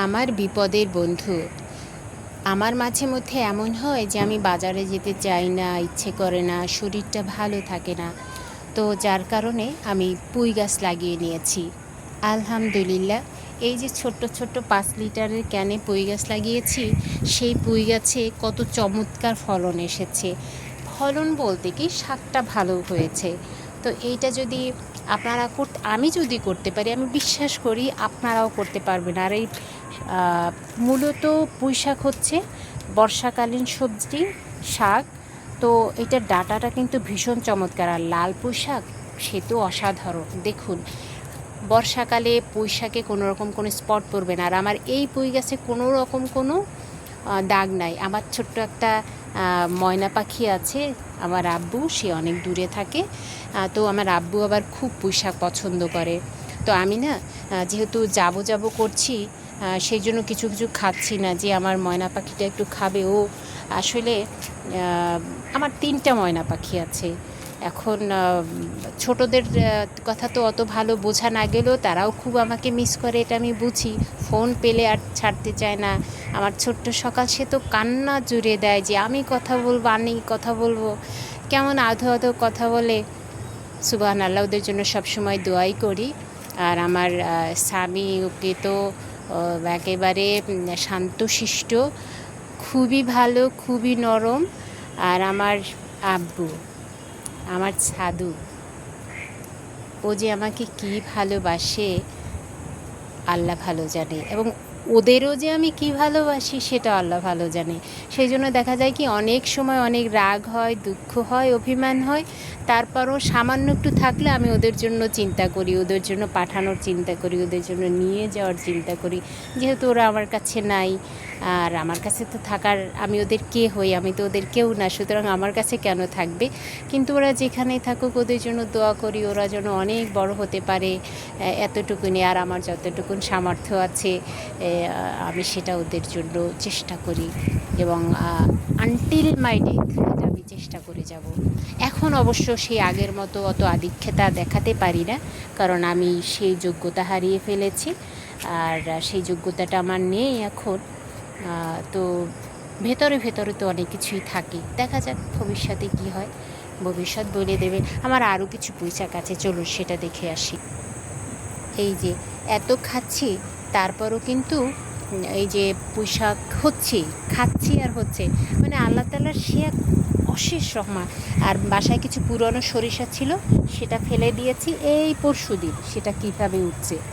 আমার বিপদের বন্ধু। আমার মাঝে মধ্যে এমন হয় যে আমি বাজারে যেতে চাই না, ইচ্ছে করে না, শরীরটা ভালো থাকে না। তো যার কারণে আমি পুঁই গাছ লাগিয়ে নিয়েছি। আলহামদুলিল্লাহ, এই যে ছোট্ট ছোট্ট 5 লিটারের ক্যানে পুঁই গাছ লাগিয়েছি, সেই পুঁই গাছে কত চমৎকার ফলন এসেছে। ফলন বলতে কি, শাকটা ভালো হয়েছে। তো এইটা যদি আমি যদি করতে পারি, আমি বিশ্বাস করি আপনারাও করতে পারবেন। আর এই মূলত পুঁই শাক হচ্ছে বর্ষাকালীন সবজি, শাক। তো এটার ডাঁটাটা কিন্তু ভীষণ চমৎকার। আর লাল পুঁই শাক, সে তো অসাধারণ। দেখুন, বর্ষাকালে পুঁই শাকে কোনো রকম কোনো স্পট পড়বে না। আর আমার এই পুঁই গাছে কোনো রকম কোনো দাগ নাই। আমার ছোট্ট একটা ময়না পাখি আছে, আমার আব্বু, সে অনেক দূরে থাকে। তো আমার আব্বু আবার খুব পুঁই শাক পছন্দ করে। তো আমি না, যেহেতু যাবো করছি, সেই জন্য কিছু কিছু খাচ্ছি না, যে আমার ময়না পাখিটা একটু খাবে। ও আসলে আমার 3টা ময়না পাখি আছে। এখন ছোটদের কথা তো অত ভালো বোঝা না গেলেও তারাও খুব আমাকে মিস করে, এটা আমি বুঝি। ফোন পেলে আর ছাড়তে চায় না। আমার ছোট্ট সকাল, সে তো কান্না জুড়ে দেয় যে আমি কথা বলবো। কেমন আধো আধো কথা বলে। সুবহানাল্লাহ, ওদের জন্য সবসময় দোয়াই করি। আর আমার স্বামী, ওকে তো একেবারে শান্তশিষ্ট, খুবই ভালো, খুবই নরম। আর আমার আব্বু, আমার ছাদু, ও যে আমাকে কী ভালোবাসে আল্লাহ ভালো জানে। এবং ওদেরও যে আমি কী ভালোবাসি সেটা আল্লাহ ভালো জানে। সেই জন্য দেখা যায় কি, অনেক সময় অনেক রাগ হয়, দুঃখ হয়, অভিমান হয়। তারপরও সামান্য একটু থাকলে আমি ওদের জন্য চিন্তা করি, ওদের জন্য পাঠানোর চিন্তা করি, ওদের জন্য নিয়ে যাওয়ার চিন্তা করি। যেহেতু ওরা আমার কাছে নাই, আর আমার কাছে তো থাকার, আমি ওদের কে হই? আমি তো ওদের কেউ না, সুতরাং আমার কাছে কেন থাকবে? কিন্তু ওরা যেখানেই থাকুক, ওদের জন্য দোয়া করি, ওরা যেন অনেক বড় হতে পারে, এতটুকুনি। আর আমার যতটুকুন সামর্থ্য আছে, আমি সেটা ওদের জন্য চেষ্টা করি। এবং আনটিল মাই ডেথ এটা আমি চেষ্টা করে যাব। এখন অবশ্য সেই আগের মতো অত আধিক্যতা দেখাতে পারি না, কারণ আমি সেই যোগ্যতা হারিয়ে ফেলেছি। আর সেই যোগ্যতাটা আমার নেই এখন। তো ভেতরে তো অনেক কিছুই থাকে। দেখা যাক ভবিষ্যতে কী হয়, ভবিষ্যৎ বলে দেবে। আমার আরও কিছু পুঁই শাক আছে, চলুন সেটা দেখে আসি। এই যে এত খাচ্ছি, তারপরও কিন্তু এই যে পুঁই শাক খাচ্ছি আর হচ্ছে, মানে আল্লাহ তাআলার সে এক অশেষ রহমত। আর বাসায় কিছু পুরনো সরিষা ছিল, সেটা ফেলে দিয়েছি এই পরশুদিন, সেটা কীভাবে উঠছে।